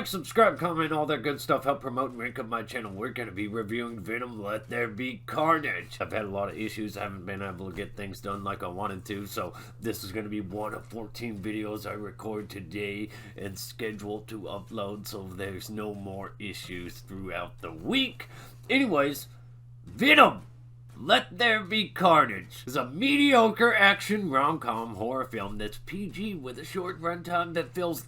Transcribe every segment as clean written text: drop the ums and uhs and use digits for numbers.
subscribe, comment, all that good stuff. Help promote and rank up my channel. We're going to be reviewing Venom, Let There Be Carnage. I've had a lot of issues. I haven't been able to get things done like I wanted to. So this is going to be one of 14 videos I record today and scheduled to upload. So there's no more issues throughout the week. Anyways, Venom, Let There Be Carnage is a mediocre action rom-com horror film that's PG with a short runtime that feels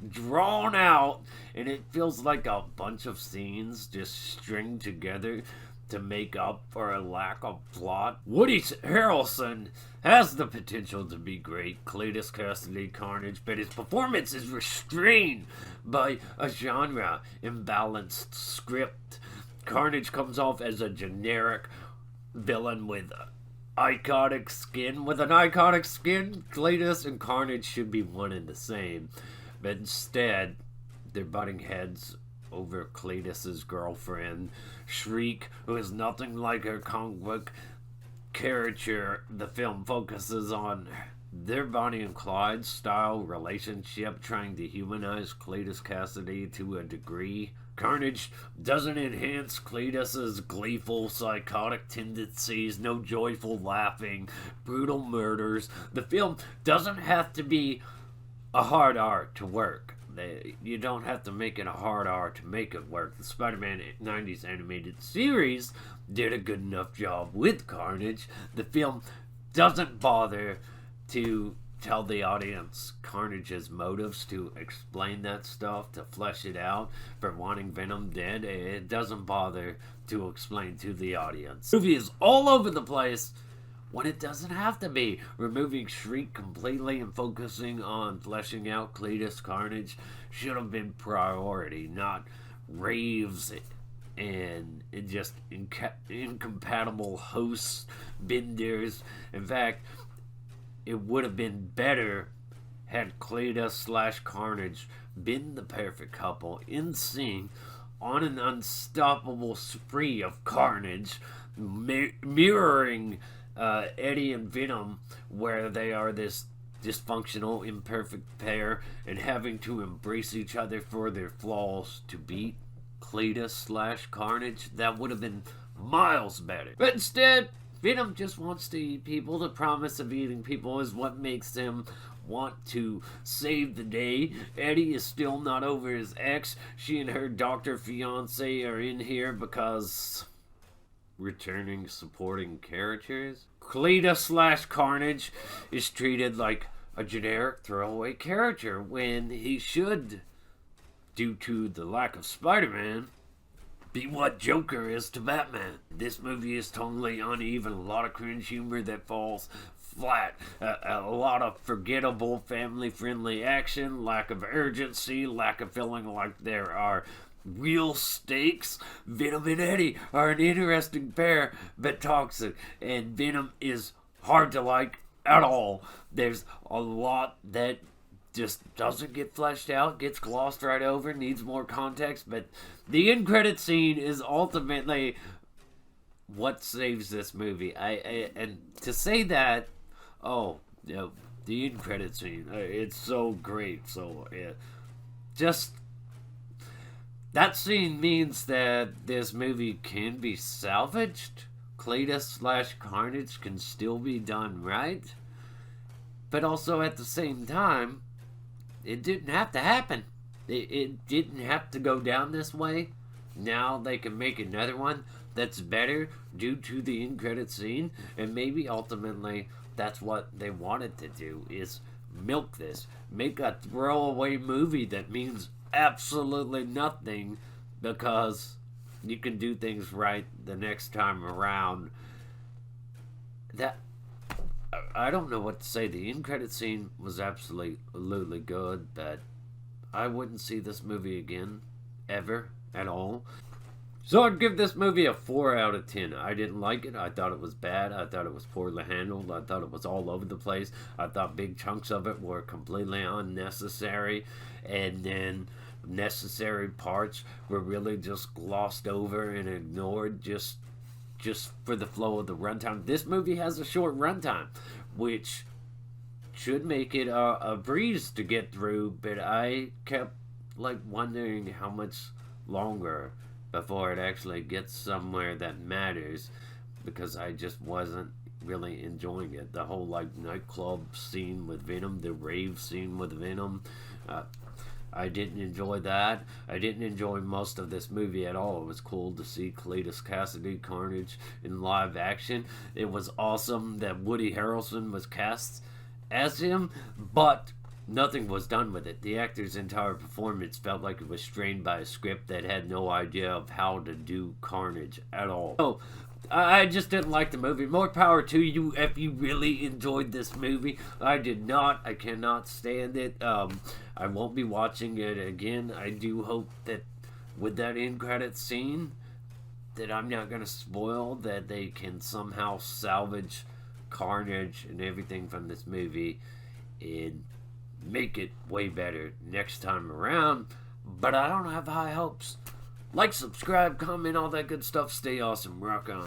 drawn out, and it feels like a bunch of scenes just stringed together to make up for a lack of plot. Woody Harrelson has the potential to be great, Cletus Kasady Carnage, but his performance is restrained by a genre imbalanced script. Carnage comes off as a generic villain with iconic skin. With an iconic skin, Cletus and Carnage should be one and the same. But instead, they're butting heads over Cletus's girlfriend, Shriek, who is nothing like her comic book caricature. The film focuses on their Bonnie and Clyde style relationship, trying to humanize Cletus Kasady to a degree. Carnage doesn't enhance Cletus's gleeful, psychotic tendencies, no joyful laughing, brutal murders. The film doesn't have to be a hard R to work. You don't have to make it a hard R to make it work. The Spider-Man 90s animated series did a good enough job with Carnage. The film doesn't bother to tell the audience Carnage's motives, to explain that stuff, to flesh it out for wanting Venom dead. It doesn't bother to explain to the audience. The movie is all over the place when it doesn't have to be. Removing Shriek completely and focusing on fleshing out Cletus Carnage should have been priority, not raves and just incompatible hosts, benders. In fact, it would have been better had Cletus/Carnage been the perfect couple, in sync, on an unstoppable spree of carnage, mirroring Eddie and Venom, where they are this dysfunctional, imperfect pair and having to embrace each other for their flaws to beat Cletus/Carnage. That would have been miles better. But instead, Venom just wants to eat people. The promise of eating people is what makes him want to save the day. Eddie is still not over his ex. She and her doctor fiance are in here because returning supporting characters. Cletus/Carnage is treated like a generic throwaway character when he should, due to the lack of Spider-Man, be what Joker is to Batman. This movie is totally uneven, a lot of cringe humor that falls flat, a lot of forgettable family-friendly action, lack of urgency, lack of feeling like there are real stakes. Venom and Eddie are an interesting pair, but toxic, and Venom is hard to like at all. There's a lot that just doesn't get fleshed out, gets glossed right over, needs more context, but the end credit scene is ultimately what saves this movie. And to say that, the end credit scene, it's so great. So just that scene means that this movie can be salvaged. Cletus/Carnage can still be done right, but also at the same time, it didn't have to happen. It didn't have to go down this way. Now they can make another one that's better due to the end credit scene, and maybe ultimately that's what they wanted to do, is milk this. Make a throwaway movie that means absolutely nothing because you can do things right the next time around. That, I don't know what to say. The end credit scene was absolutely good, but I wouldn't see this movie again, ever, at all. So I'd give this movie a 4 out of 10. I didn't like it. I thought it was bad. I thought it was poorly handled. I thought it was all over the place. I thought big chunks of it were completely unnecessary, and then necessary parts were really just glossed over and ignored just for the flow of the runtime. This movie has a short runtime, which should make it a breeze to get through, but I kept like wondering how much longer before it actually gets somewhere that matters, because I just wasn't really enjoying it. The whole like nightclub scene with Venom, the rave scene with Venom, I didn't enjoy that. I didn't enjoy most of this movie at all. It was cool to see Cletus Kasady, Carnage, in live action. It was awesome that Woody Harrelson was cast as him, but nothing was done with it. The actor's entire performance felt like it was strained by a script that had no idea of how to do Carnage at all. So, I just didn't like the movie. More power to you if you really enjoyed this movie. I did not. I cannot stand it. I won't be watching it again. I do hope that with that end credit scene, that I'm not going to spoil, that they can somehow salvage Carnage and everything from this movie and make it way better next time around. But I don't have high hopes. Like, subscribe, comment, all that good stuff. Stay awesome. Rock on.